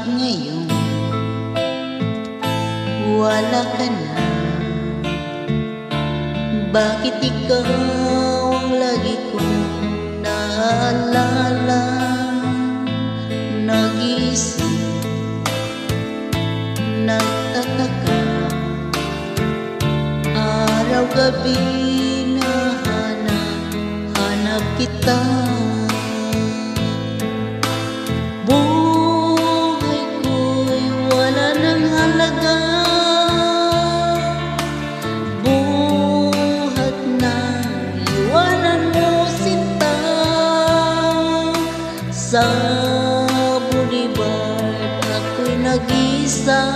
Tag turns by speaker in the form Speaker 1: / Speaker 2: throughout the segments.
Speaker 1: ngayon wala ka na? Bakit ikaw ang lagi kong naalala? Nag-iisip, nagtataka, araw-gabi na hanap kita. Buhay ko'y wala ng halaga, buhat na iwanan mo sinta. Sa boulevard ako'y nag-isa,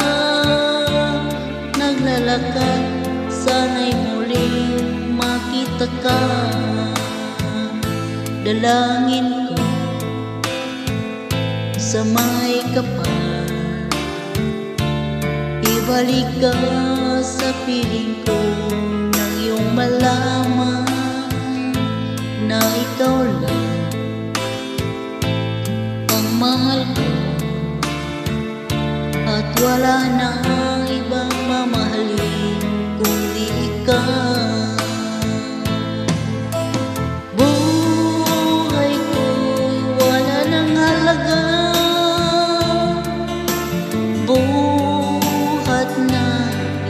Speaker 1: naglalakad, sana'y muling makita ka. Dalangin ko sa may kapal, ibalik ka sa piling ko nang iyong malaman na ikaw lang ang mahal ko, at wala nang ibang mamahalin kundi ikaw. Buhay ko'y wala nang halaga, buhat na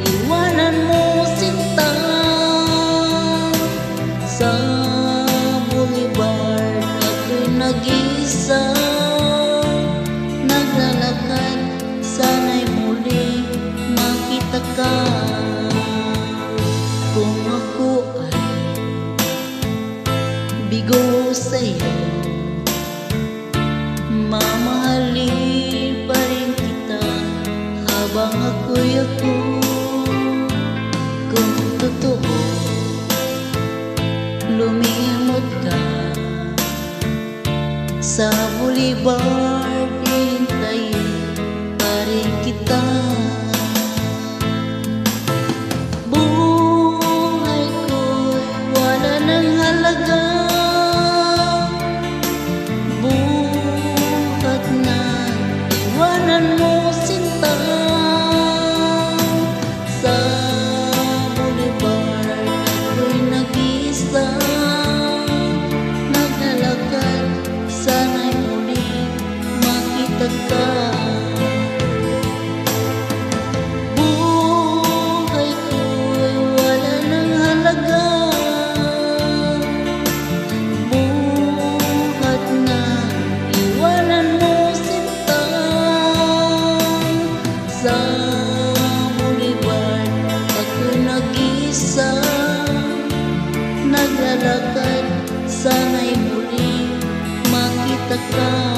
Speaker 1: iwanan mo sinta. Sa boulevard ako'y nag-isa, naglalakad, sana'y muling makita ka. Kung ako ay bigo sa'yo, mamahalin pa rin kita habang ako'y ako. Kung totoo lumimot ka sa boulevard, hintayin pa rin kita. Buhay ko'y wala ng halaga, buhat na iwanan mo sinta. Sa boulevard ako'y nag-isa, naglalakad, sana'y muling makita ka. Buhay ko'y wala ng halaga, buhat na iwanan mo sinta. Sa boulevard ako'y nag-isa, naglalakad, sana'y muling makita ka.